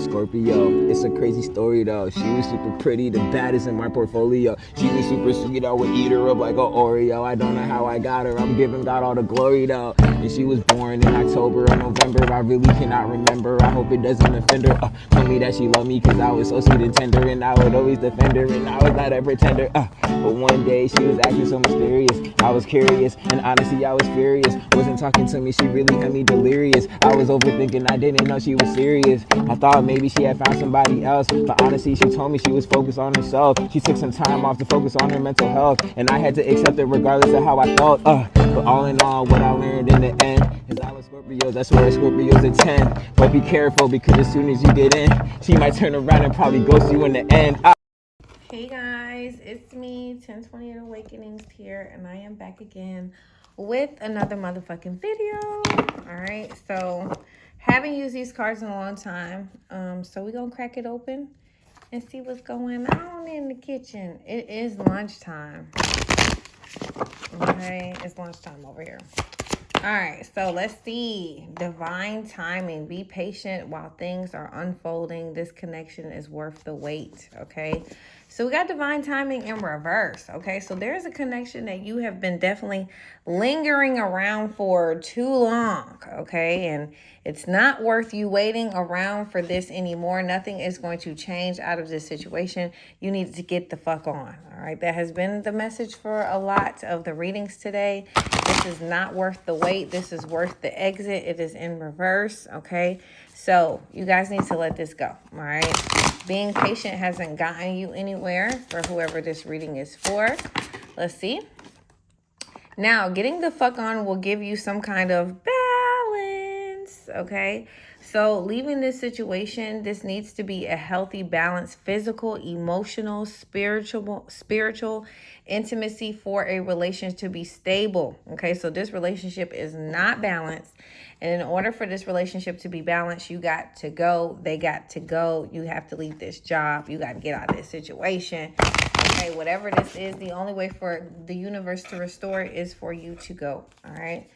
Scorpio. It's a crazy story though. She was super pretty, the baddest in my portfolio. She was super sweet, I would eat her up like a Oreo. I don't know how I got her, I'm giving God all the glory though. And she was born in October or November, I really cannot remember. I hope it doesn't offend her. Told me that she loved me cause I was so sweet and tender, and I would always defend her, and I was not a pretender. But one day she was acting so mysterious. I was curious, and honestly I was furious. Wasn't talking to me, she really had me delirious. I was overthinking, I didn't know she was serious. I thought maybe she had found somebody else, but honestly she told me she was focused on herself. She took some time off to focus on her mental health, and I had to accept it regardless of how I felt. But all in all, what I learned in the end is I was Scorpios, that's where Scorpios attend. But be careful, because as soon as you get in, she might turn around and probably ghost you in the end. Hey guys, it's me, 1020 and Awakenings here, and I am back again with another motherfucking video. Alright, so haven't used these cards in a long time. So we're gonna crack it open and see what's going on in the kitchen. It is lunchtime. Okay, it's lunchtime over here. All right, so let's see. Divine timing. Be patient while things are unfolding. This connection is worth the wait, okay? So we got divine timing in reverse, okay? So there's a connection that you have been definitely lingering around for too long, okay? And it's not worth you waiting around for this anymore. Nothing is going to change out of this situation. You need to get the fuck on, all right? That has been the message for a lot of the readings today. This is not worth the wait. This is worth the exit. It is in reverse, okay? So you guys need to let this go, all right? Being patient hasn't gotten you anywhere for whoever this reading is for. Let's see. Now, getting the fuck on will give you some kind of balance, okay? So leaving this situation, this needs to be a healthy balance, physical, emotional, spiritual intimacy for a relationship to be stable, okay? So this relationship is not balanced. And in order for this relationship to be balanced, you got to go. They got to go. You have to leave this job. You got to get out of this situation. Okay, whatever this is, the only way for the universe to restore it is for you to go. All right.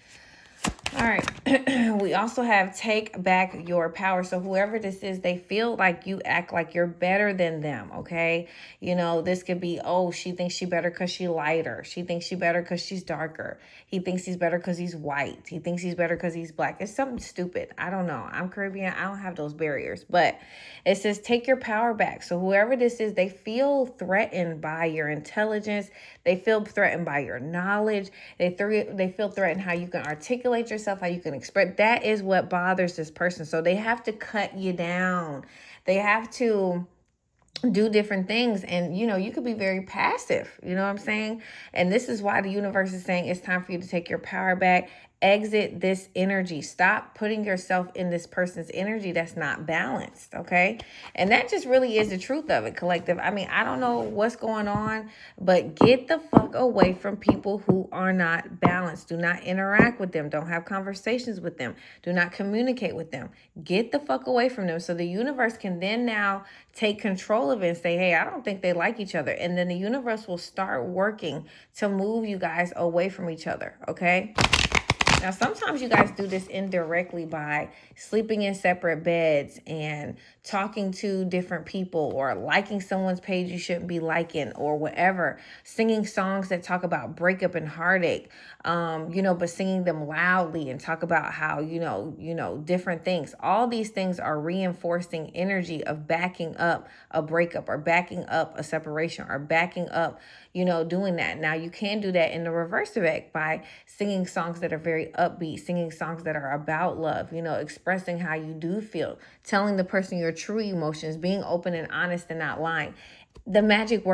All right. We also have take back your power. So whoever this is, they feel like you act like you're better than them. Okay. You know, this could be, oh, she thinks she better because she lighter. She thinks she better because she's darker. He thinks he's better because he's white. He thinks he's better because he's black. It's something stupid. I don't know. I'm Caribbean. I don't have those barriers, but it says take your power back. So whoever this is, they feel threatened by your intelligence. They feel threatened by your knowledge. They feel threatened how you can articulate yourself, how you can express. That is what bothers this person. So they have to cut you down. They have to do different things, and you could be very passive, you know what I'm saying? And this is why the universe is saying it's time for you to take your power back. Exit this energy. Stop putting yourself in this person's energy that's not balanced, okay? And that just really is the truth of it, collective. I mean, I don't know what's going on, but get the fuck away from people who are not balanced. Do not interact with them. Don't have conversations with them. Do not communicate with them. Get the fuck away from them, so the universe can then now take control of it and say, hey, I don't think they like each other. And then the universe will start working to move you guys away from each other, okay? Now, sometimes you guys do this indirectly by sleeping in separate beds and talking to different people, or liking someone's page you shouldn't be liking, or whatever. Singing songs that talk about breakup and heartache, but singing them loudly and talk about how, different things. All these things are reinforcing energy of backing up a breakup, or backing up a separation, or backing up, doing that. Now, you can do that in the reverse effect by singing songs that are very upbeat, singing songs that are about love, expressing how you do feel, telling the person your true emotions, being open and honest and not lying. The magic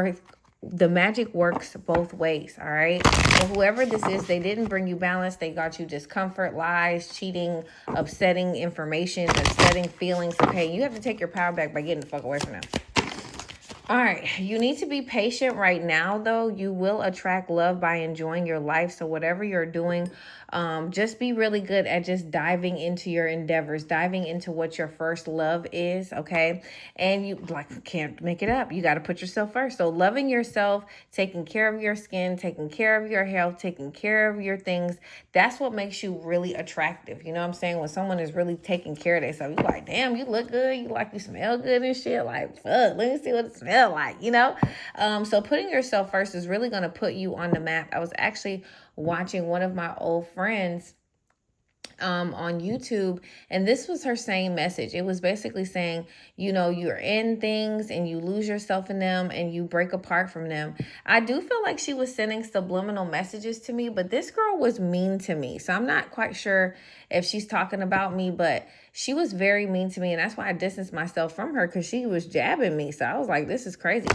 works both ways, all right? So whoever this is, they didn't bring you balance. They got you discomfort, lies, cheating, upsetting information, upsetting feelings. Okay, you have to take your power back by getting the fuck away from them. All right, you need to be patient right now, though. You will attract love by enjoying your life. So whatever you're doing, Just be really good at just diving into your endeavors, diving into what your first love is, okay? And you like can't make it up. You got to put yourself first. So loving yourself, taking care of your skin, taking care of your health, taking care of your things, that's what makes you really attractive. You know what I'm saying? When someone is really taking care of themselves, you like, damn, you look good, you smell good and shit. Like, fuck, let me see what it smells like, you know? So putting yourself first is really gonna put you on the map. I was actually watching one of my old friends on YouTube, and this was her same message. It was basically saying, you know, you're in things and you lose yourself in them and you break apart from them. I do feel like she was sending subliminal messages to me, but this girl was mean to me. So I'm not quite sure if she's talking about me, but she was very mean to me, and that's why I distanced myself from her, because she was jabbing me. So I was like, this is crazy.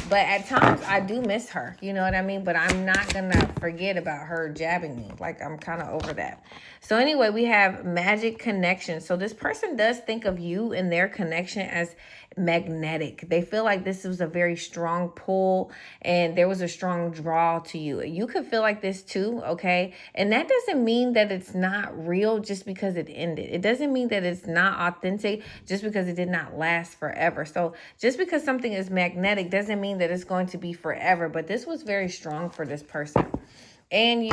But at times I do miss her, you know what I mean? But I'm not gonna forget about her jabbing me. Like, I'm kind of over that. So anyway, we have magic connection. So this person does think of you and their connection as magnetic. They feel like this was a very strong pull and there was a strong draw to you. You could feel like this too, okay? And that doesn't mean that it's not real just because it ended. It doesn't mean that it's not authentic just because it did not last forever. So just because something is magnetic doesn't mean that it's going to be forever, but this was very strong for this person. And you,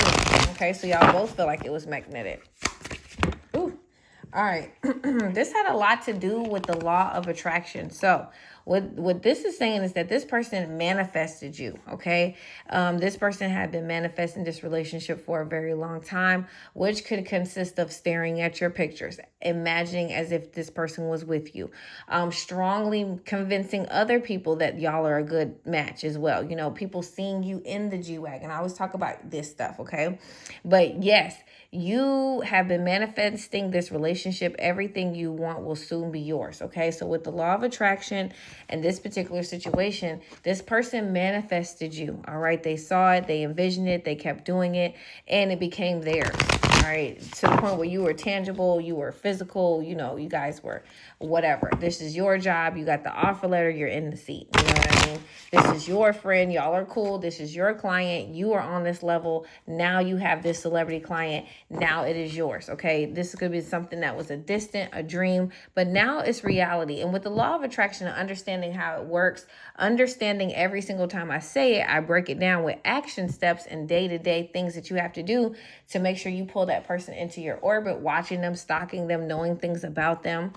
okay? So y'all both feel like it was magnetic. Ooh. All right. This had a lot to do with the law of attraction. So what this is saying is that this person manifested you, okay? This person had been manifesting this relationship for a very long time, which could consist of staring at your pictures, imagining as if this person was with you, strongly convincing other people that y'all are a good match as well. You know, people seeing you in the G-Wagon. I always talk about this stuff, okay? But yes, you have been manifesting this relationship. Everything you want will soon be yours, okay? So with the law of attraction and this particular situation, this person manifested you, all right? They saw it, they envisioned it, they kept doing it, and it became theirs, all right? To the point where you were tangible, you were physical, you know, you guys were whatever. This is your job. You got the offer letter, you're in the seat. You know what I mean? This is your friend. Y'all are cool. This is your client. You are on this level. Now you have this celebrity client. Now it is yours. Okay. This could be something that was a dream, but now it's reality. And with the law of attraction and understanding how it works, understanding every single time I say it, I break it down with action steps and day-to-day things that you have to do to make sure you pull that person into your orbit, watching them, stalking them, knowing things about them.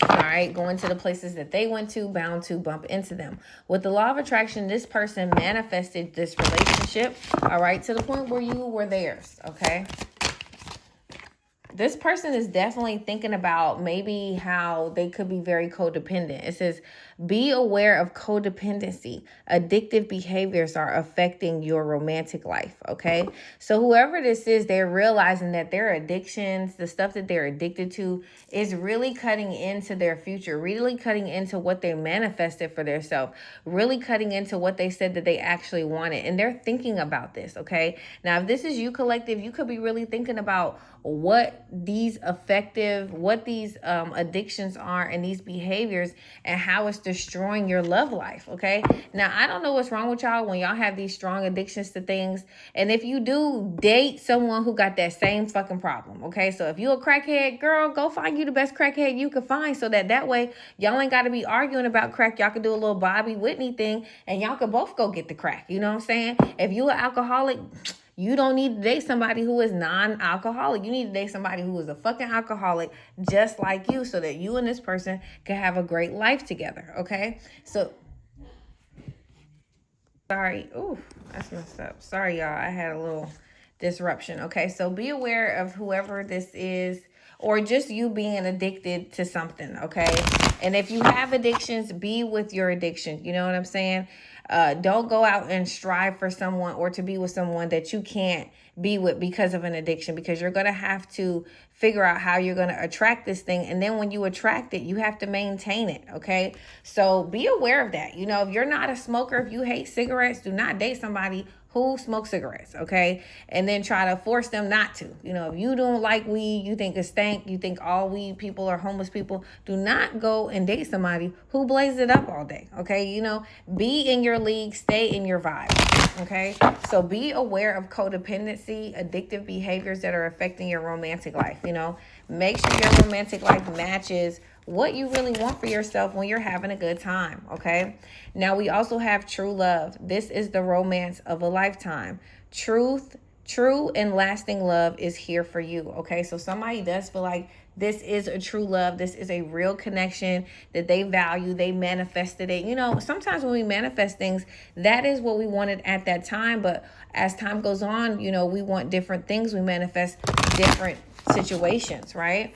All right, going to the places that they went to, bound to bump into them. With the law of attraction, this person manifested this relationship, all right, to the point where you were theirs, okay? This person is definitely thinking about maybe how they could be very codependent. It says, be aware of codependency. Addictive behaviors are affecting your romantic life, okay? So whoever this is, they're realizing that their addictions, the stuff that they're addicted to, is really cutting into their future, really cutting into what they manifested for themselves, really cutting into what they said that they actually wanted. And they're thinking about this, okay? Now, if this is you, collective, you could be really thinking about what these addictions are and these behaviors and how it's destroying your love life, okay? Now, I don't know what's wrong with y'all when y'all have these strong addictions to things. And if you do, date someone who got that same fucking problem, okay? So if you a crackhead, girl, go find you the best crackhead you can find so that way y'all ain't got to be arguing about crack. Y'all can do a little Bobby Whitney thing and y'all can both go get the crack. You know what I'm saying? If you an alcoholic, you don't need to date somebody who is non-alcoholic. You need to date somebody who is a fucking alcoholic just like you so that you and this person can have a great life together, okay? So, sorry. Ooh, that's messed up. Sorry, y'all. I had a little disruption, okay? So be aware of whoever this is or just you being addicted to something, okay? And if you have addictions, be with your addiction. You know what I'm saying? Don't go out and strive for someone or to be with someone that you can't be with because of an addiction, because you're going to have to figure out how you're going to attract this thing. And then when you attract it, you have to maintain it. Okay. So be aware of that. You know, if you're not a smoker, if you hate cigarettes, do not date somebody who smokes cigarettes, okay? And then try to force them not to. You know, if you don't like weed, you think it's stank, you think all weed people are homeless people, do not go and date somebody who blazes it up all day, okay? You know, be in your league, stay in your vibe, okay? So be aware of codependency, addictive behaviors that are affecting your romantic life, you know? Make sure your romantic life matches what you really want for yourself when you're having a good time, okay? Now, we also have true love. This is the romance of a lifetime. True and lasting love is here for you, okay? So somebody does feel like this is a true love. This is a real connection that they value. They manifested it. You know, sometimes when we manifest things, that is what we wanted at that time. But as time goes on, you know, we want different things. We manifest different situations, right?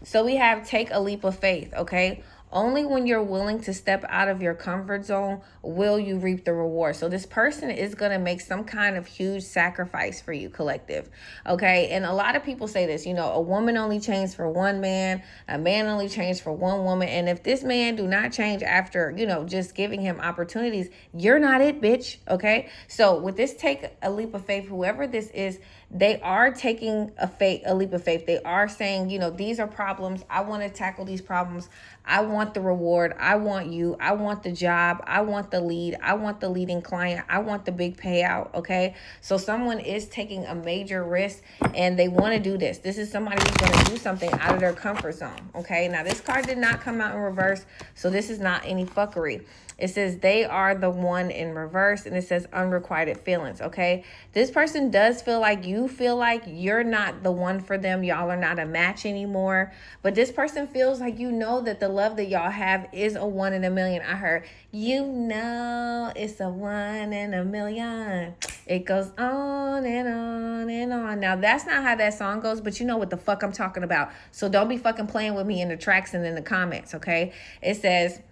So we have take a leap of faith, okay? Only when you're willing to step out of your comfort zone will you reap the reward. So this person is going to make some kind of huge sacrifice for you, collective, okay? And a lot of people say this, you know, a woman only changed for one man, a man only changed for one woman. And if this man do not change after, you know, just giving him opportunities, you're not it, bitch, okay? So with this take a leap of faith, whoever this is, they are taking a leap of faith. They are saying, you know, these are problems. I want to tackle these problems. I want the reward. I want you. I want the job. I want the lead. I want the leading client. I want the big payout. Okay. So someone is taking a major risk and they want to do this. This is somebody who's going to do something out of their comfort zone. Okay. Now this card did not come out in reverse. So this is not any fuckery. It says they are the one in reverse, and it says unrequited feelings, okay? This person does feel like you feel like you're not the one for them. Y'all are not a match anymore. But this person feels like you know that the love that y'all have is a 1 in a million. I heard, you know it's a 1 in a million. It goes on and on and on. Now, that's not how that song goes, but you know what the fuck I'm talking about. So don't be fucking playing with me in the tracks and in the comments, okay? It says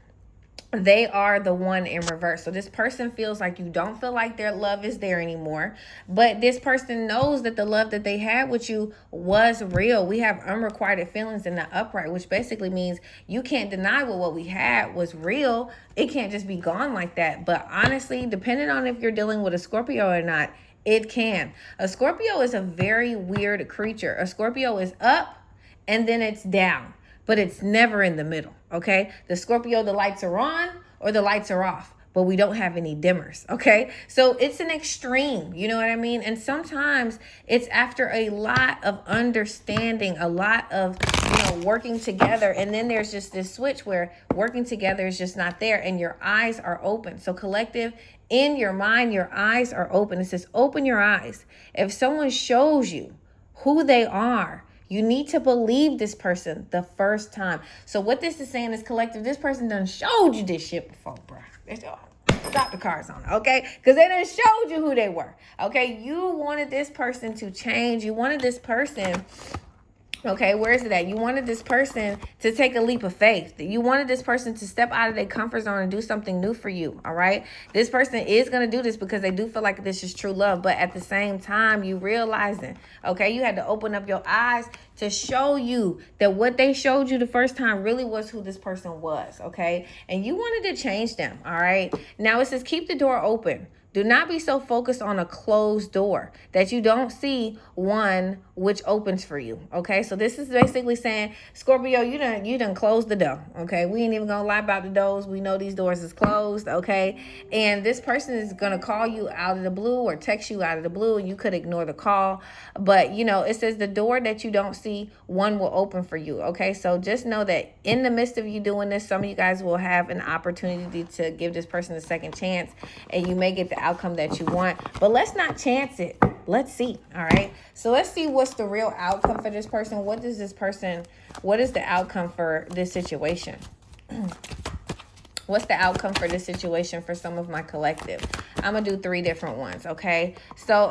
they are the one in reverse. So this person feels like you don't feel like their love is there anymore, but this person knows that the love that they had with you was real. We have unrequited feelings in the upright, which basically means you can't deny what we had was real. It can't just be gone like that. But honestly, depending on if you're dealing with a Scorpio or not, it can. A Scorpio is a very weird creature. A Scorpio is up and then it's down, but it's never in the middle, okay? The Scorpio, the lights are on or the lights are off, but we don't have any dimmers, okay? So it's an extreme, you know what I mean? And sometimes it's after a lot of understanding, a lot of, you know, working together, and then there's just this switch where working together is just not there and your eyes are open. So collective, in your mind, your eyes are open. It says open your eyes. If someone shows you who they are, you need to believe this person the first time. So what this is saying is, collective, this person done showed you this shit before, bro. Stop the cards on it, okay? Because they done showed you who they were, okay? You wanted this person to change. You wanted this person, okay, where is it at? You wanted this person to take a leap of faith. You wanted this person to step out of their comfort zone and do something new for you, all right? This person is going to do this because they do feel like this is true love. But at the same time, you realizing, okay, you had to open up your eyes to show you that what they showed you the first time really was who this person was, okay? And you wanted to change them, all right? Now it says keep the door open. Do not be so focused on a closed door that you don't see one which opens for you, okay? So this is basically saying, Scorpio, you done closed the door, okay? We ain't even gonna lie about the doors. We know these doors is closed, okay? And this person is gonna call you out of the blue or text you out of the blue, and you could ignore the call. But, you know, it says the door that you don't see, one will open for you, okay? So just know that in the midst of you doing this, some of you guys will have an opportunity to give this person a second chance, and you may get the outcome that you want. But let's not chance it. Let's see. All right. So let's see what's the real outcome for this person. What is the outcome for this situation? What's the outcome for this situation for some of my collective? I'm going to do 3 different ones, okay? So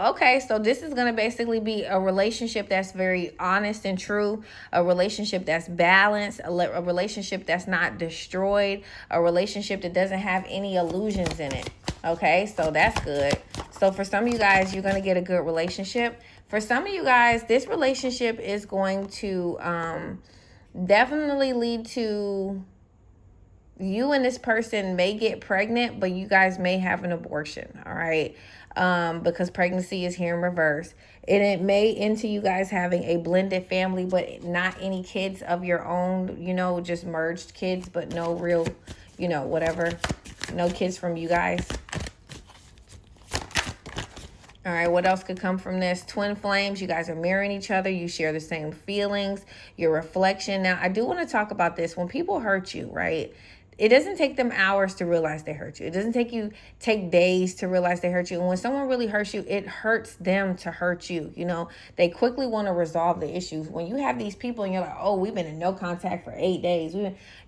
this is going to basically be a relationship that's very honest and true, a relationship that's balanced, a relationship that's not destroyed, a relationship that doesn't have any illusions in it, okay? So that's good. So for some of you guys, you're going to get a good relationship. For some of you guys, this relationship is going to definitely lead to You and this person may get pregnant, but you guys may have an abortion, all right? Because pregnancy is here in reverse. And it may into you guys having a blended family, but not any kids of your own, just merged kids, but no real, whatever. No kids from you guys. All right, what else could come from this? Twin flames, you guys are mirroring each other. You share the same feelings, your reflection. Now, I do want to talk about this. When people hurt you, right? It doesn't take them hours to realize they hurt you. It doesn't take days to realize they hurt you. And when someone really hurts you, it hurts them to hurt you. They quickly want to resolve the issues. When you have these people and you're like, oh, we've been in no contact for 8 days.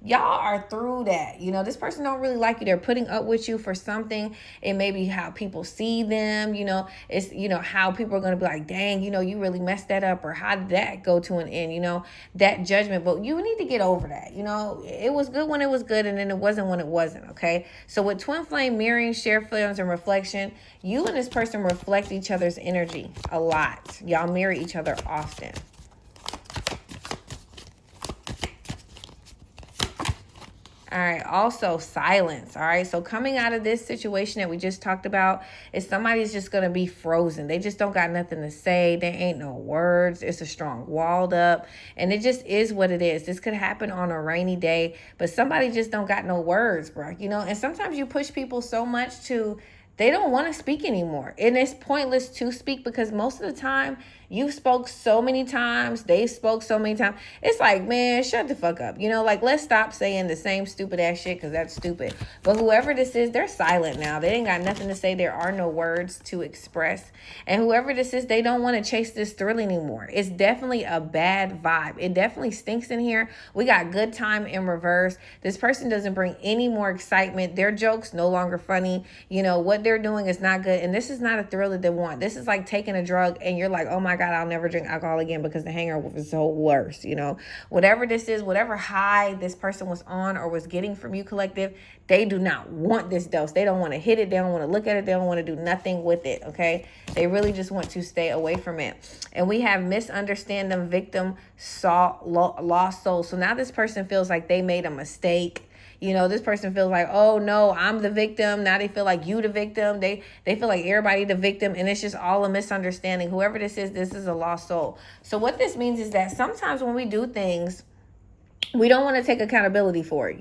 Y'all are through that. This person don't really like you. They're putting up with you for something. It may be how people see them. It's, how people are going to be like, dang, you really messed that up. Or how did that go to an end? That judgment. But you need to get over that. It was good when it was good, and then it wasn't when it wasn't, okay? So with twin flame mirroring, share feelings, and reflection, you and this person reflect each other's energy a lot. Y'all mirror each other often. All right. Also, silence. All right. So coming out of this situation that we just talked about is somebody's just going to be frozen. They just don't got nothing to say. There ain't no words. It's a strong walled up. And it just is what it is. This could happen on a rainy day, but somebody just don't got no words, bro. And sometimes you push people so much to they don't want to speak anymore. And it's pointless to speak because most of the time you spoke so many times, they spoke so many times. It's like, man, shut the fuck up. Let's stop saying the same stupid ass shit because that's stupid. But whoever this is, they're silent now. They ain't got nothing to say. There are no words to express. And whoever this is, they don't want to chase this thrill anymore. It's definitely a bad vibe. It definitely stinks in here. We got good time in reverse. This person doesn't bring any more excitement. Their jokes no longer funny. What they're doing is not good. And this is not a thrill that they want. This is like taking a drug and you're like, oh my God, I'll never drink alcohol again because the hangover was so worse. Whatever this is, whatever high this person was on or was getting from you, collective, they do not want this dose. They don't want to hit it. They don't want to look at it. They don't want to do nothing with it. Okay. They really just want to stay away from it. And we have misunderstand them, victim, lost soul. So now this person feels like they made a mistake. This person feels like, oh no, I'm the victim. Now they feel like you the victim. They feel like everybody the victim, and it's just all a misunderstanding. Whoever this is a lost soul. So what this means is that sometimes when we do things, we don't want to take accountability for it,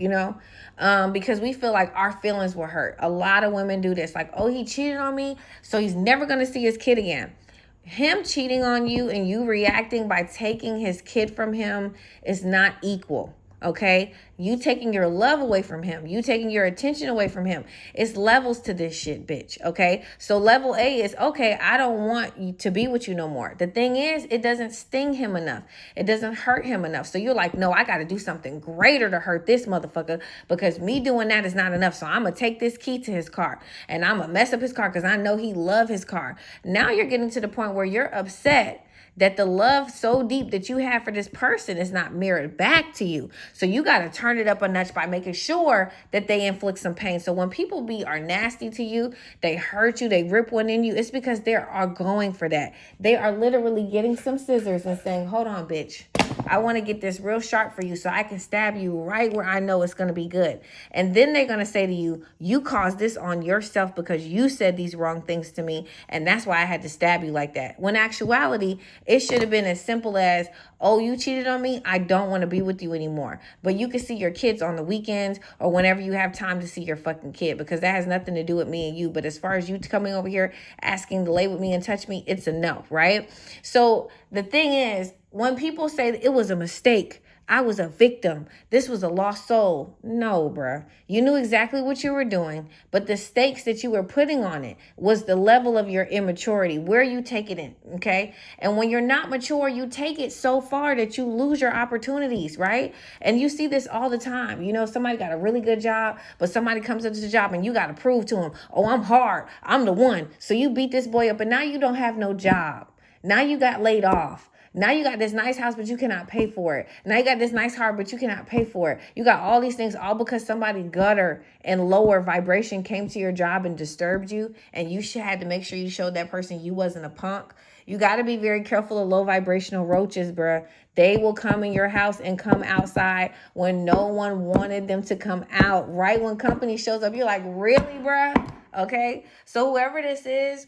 because we feel like our feelings were hurt. A lot of women do this, like, oh, he cheated on me, so he's never going to see his kid again. Him cheating on you and you reacting by taking his kid from him is not equal. Okay, you taking your love away from him, you taking your attention away from him. It's levels to this shit, bitch. Okay, so level A is, okay, I don't want you to be with you no more. The thing is, it doesn't sting him enough. It doesn't hurt him enough. So you're like, no, I got to do something greater to hurt this motherfucker because me doing that is not enough. So I'm gonna take this key to his car and I'm gonna mess up his car because I know he love his car. Now you're getting to the point where you're upset that the love so deep that you have for this person is not mirrored back to you. So you got to turn it up a notch by making sure that they inflict some pain. So when people are nasty to you, they hurt you, they rip one in you, it's because they are going for that. They are literally getting some scissors and saying, hold on, bitch. I want to get this real sharp for you so I can stab you right where I know it's going to be good. And then they're going to say to you, you caused this on yourself because you said these wrong things to me. And that's why I had to stab you like that. When actuality, it should have been as simple as, oh, you cheated on me. I don't want to be with you anymore. But you can see your kids on the weekends or whenever you have time to see your fucking kid, because that has nothing to do with me and you. But as far as you coming over here asking to lay with me and touch me, it's a no, right? So the thing is, when people say that it was a mistake, I was a victim, this was a lost soul. No, bruh. You knew exactly what you were doing, but the stakes that you were putting on it was the level of your immaturity, where you take it in, okay? And when you're not mature, you take it so far that you lose your opportunities, right? And you see this all the time. Somebody got a really good job, but somebody comes into the job and you got to prove to them, oh, I'm hard, I'm the one. So you beat this boy up, and now you don't have no job. Now you got laid off. Now you got this nice house, but you cannot pay for it. Now you got this nice car, but you cannot pay for it. You got all these things all because somebody gutter and lower vibration came to your job and disturbed you. And you had to make sure you showed that person you wasn't a punk. You got to be very careful of low vibrational roaches, bruh. They will come in your house and come outside when no one wanted them to come out. Right when company shows up, you're like, really, bruh? Okay. So whoever this is,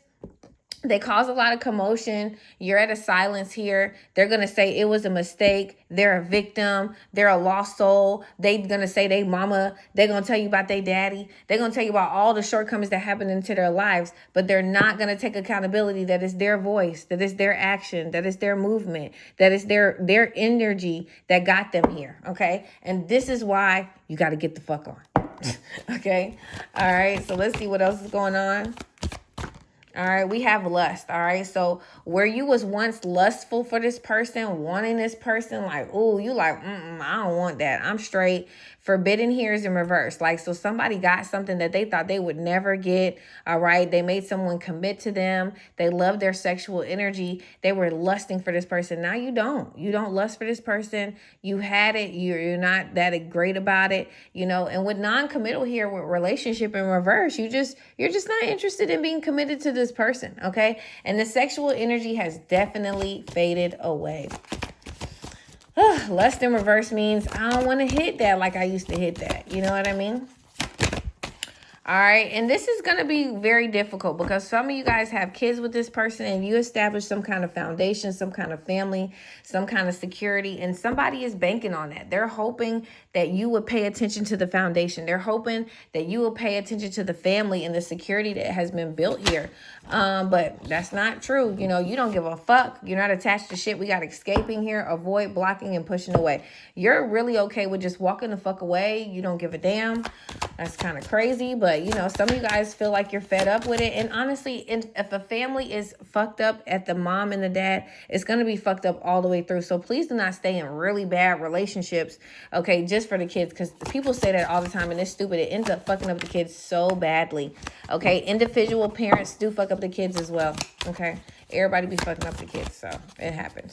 they cause a lot of commotion. You're at a silence here. They're going to say it was a mistake. They're a victim. They're a lost soul. They're going to say they mama. They're going to tell you about their daddy. They're going to tell you about all the shortcomings that happened into their lives, but they're not going to take accountability that it's their voice, that it's their action, that it's their movement, that it's their energy that got them here. Okay. And this is why you got to get the fuck on. Okay. All right. So let's see what else is going on. All right, we have lust. All right, so where you was once lustful for this person, wanting this person, like, oh, you like, I don't want that. I'm straight. Forbidden here is in reverse. Like, so somebody got something that they thought they would never get. All right, they made someone commit to them. They love their sexual energy. They were lusting for this person. Now you don't. You don't lust for this person. You had it. You're not that great about it, you know. And with non-committal here, with relationship in reverse, you're just not interested in being committed to this person. Okay, and the sexual energy has definitely faded away. Lust in reverse means I don't want to hit that like I used to hit that. You know what I mean? All right. And this is going to be very difficult because some of you guys have kids with this person and you establish some kind of foundation, some kind of family, some kind of security, and somebody is banking on that. They're hoping that you would pay attention to the foundation. They're hoping that you will pay attention to the family and the security that has been built here. But that's not true. You know, you don't give a fuck. You're not attached to shit. We got escaping here, avoid, blocking, and pushing away. You're really okay with just walking the fuck away. You don't give a damn. That's kind of crazy, but you know, some of you guys feel like you're fed up with it. And honestly, if a family is fucked up at the mom and the dad, it's going to be fucked up all the way through. So please do not stay in really bad relationships, okay, just for the kids, because people say that all the time and it's stupid. It ends up fucking up the kids so badly, okay? Individual parents do fuck up the kids as well, okay? Everybody be fucking up the kids, so it happens.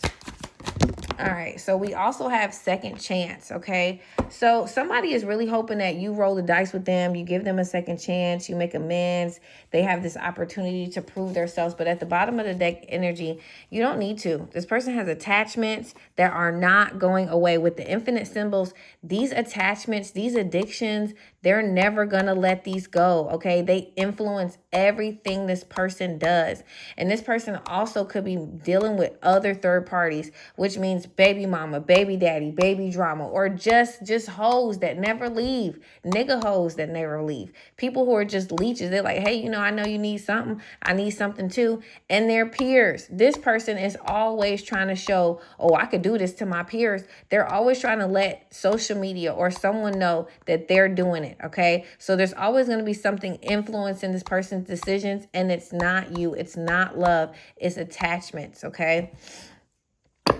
All right, so we also have second chance, okay? So somebody is really hoping that you roll the dice with them, you give them a second chance, you make amends, they have this opportunity to prove themselves, but at the bottom of the deck energy, you don't need to. This person has attachments that are not going away. With the infinite symbols, these attachments, these addictions, they're never gonna let these go, okay? They influence everything this person does. And this person also could be dealing with other third parties, which means baby mama, baby daddy, baby drama, or just hoes that never leave, nigga hoes that never leave. People who are just leeches. They're like, hey, you know, I know you need something. I need something too. And their peers. This person is always trying to show, oh, I could do this to my peers. They're always trying to let social media or someone know that they're doing it, okay? So there's always going to be something influencing this person's decisions, and it's not you. It's not love. It's attachments, okay?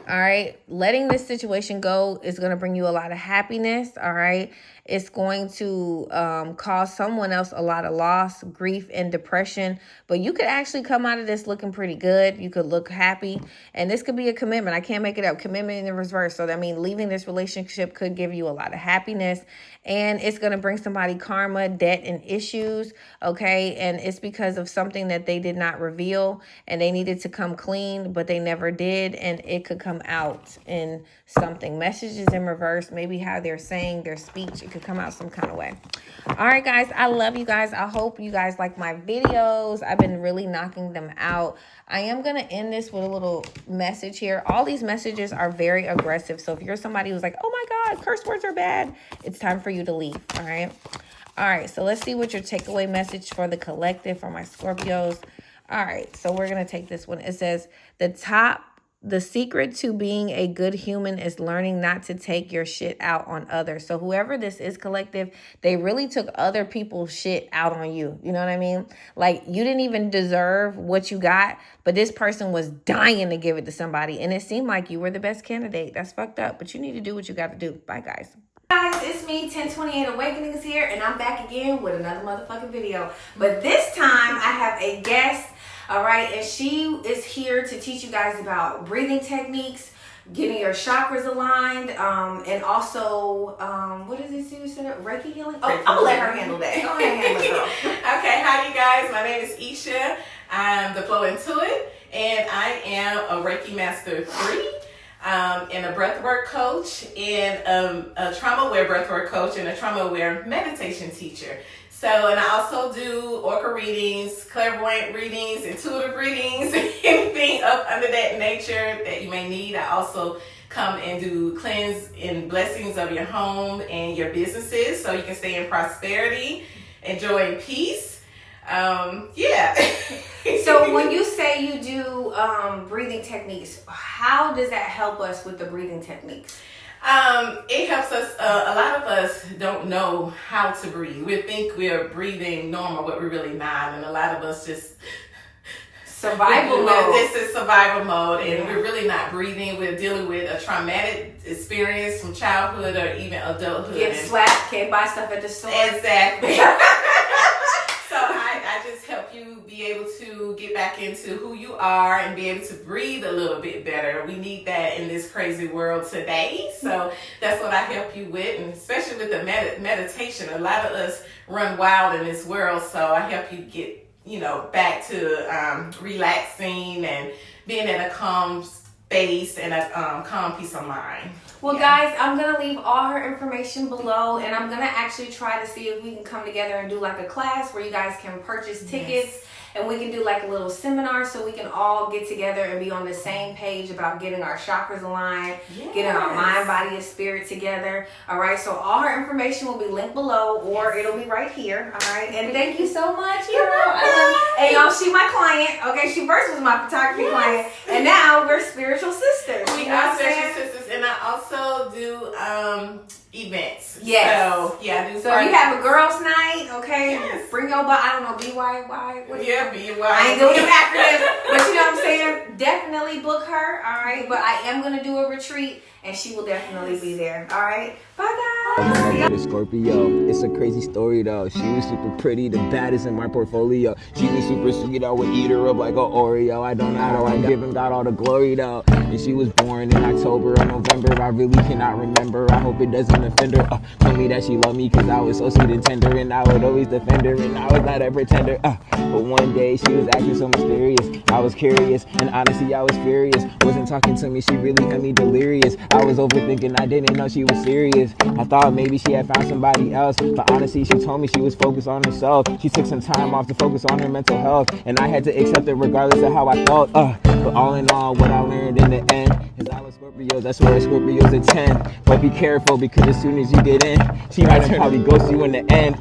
All right. Letting this situation go is going to bring you a lot of happiness. All right. It's going to cause someone else a lot of loss, grief, and depression. But you could actually come out of this looking pretty good. You could look happy. And this could be a commitment. I can't make it up. Commitment in the reverse. So, I mean, leaving this relationship could give you a lot of happiness. And it's going to bring somebody karma, debt, and issues. Okay. And it's because of something that they did not reveal. And they needed to come clean, but they never did. And it could come out in something. Messages in reverse. Maybe how they're saying their speech. It could come out some kind of way. All right, guys. I love you guys. I hope you guys like my videos. I've been really knocking them out. I am going to end this with a little message here. All these messages are very aggressive. So if you're somebody who's like, oh my God, curse words are bad, it's time for you to leave. All right. All right. So let's see what your takeaway message for the collective, for my Scorpios. All right. So we're going to take this one. It says the secret to being a good human is learning not to take your shit out on others. So whoever this is, collective, they really took other people's shit out on you. You know what I mean? Like, you didn't even deserve what you got, but this person was dying to give it to somebody. And it seemed like you were the best candidate. That's fucked up, but you need to do what you got to do. Bye, guys. Guys, it's me, 1028 Awakenings here, and I'm back again with another motherfucking video. But this time, I have a guest. All right, and she is here to teach you guys about breathing techniques, getting your chakras aligned, and also, what is this you said? Reiki healing? Oh, I'm gonna let her handle that. Go ahead and handle it, girl. Okay, hi you guys. My name is Isha. I'm the Flow Intuit, and I am a Reiki Master 3. And a breathwork coach, and a trauma-aware breathwork coach, and a trauma-aware meditation teacher. So, and I also do oracle readings, clairvoyant readings, intuitive readings, anything up under that nature that you may need. I also come and do cleanse and blessings of your home and your businesses so you can stay in prosperity and joy and peace. Yeah. So when you say you do breathing techniques, how does that help us with the breathing techniques? It helps us. A lot of us don't know how to breathe. We think we're breathing normal, but we're really not. And a lot of us just survival mode. This is survival mode, and we're really not breathing. We're dealing with a traumatic experience from childhood or even adulthood. Get slapped, can't buy stuff at the store. Exactly. So I just help you be able to get back into who you are and be able to breathe a little bit better. We need that in this crazy world today. So that's what I help you with, and especially with the meditation. A lot of us run wild in this world, so I help you get, back to relaxing and being in a calm space and a calm peace of mind. Well, guys, I'm going to leave all her information below, and I'm going to actually try to see if we can come together and do like a class where you guys can purchase tickets, and we can do like a little seminar so we can all get together and be on the same page about getting our chakras aligned, getting our mind, body, and spirit together. All right, so all her information will be linked below, or it'll be right here. All right, and thank you so much, girl. And y'all, she my client. Okay, she first was my photography client, and now we're spiritual sisters. We are spiritual sisters, and I also do events. Yes. So I do. So you have a girls' night, okay? Yes. Bring your I don't know, BYY. BYY. I ain't doing them acronyms, but you know what I'm saying? Definitely book her, all right? But I am going to do a retreat, and she will definitely be there, all right? Bye, guys. The Scorpio. It's a crazy story though. She was super pretty, the baddest in my portfolio. She was super sweet, I would eat her up like an Oreo. I don't know how I give him God all the glory though. And she was born in October or November. I really cannot remember. I hope it doesn't offend her. Told me that she loved me because I was so sweet and tender, and I would always defend her, and I was not a pretender. But one day she was acting so mysterious. I was curious, and honestly I was furious. Wasn't talking to me, she really had me delirious. I was overthinking, I didn't know she was serious. I thought maybe she had found somebody else, but honestly she told me she was focused on herself. She took some time off to focus on her mental health, and I had to accept it regardless of how I felt. But all in all, what I learned in the end is I was Scorpios, that's why Scorpios are 10. But be careful, because as soon as you get in, she might probably ghost you in the end.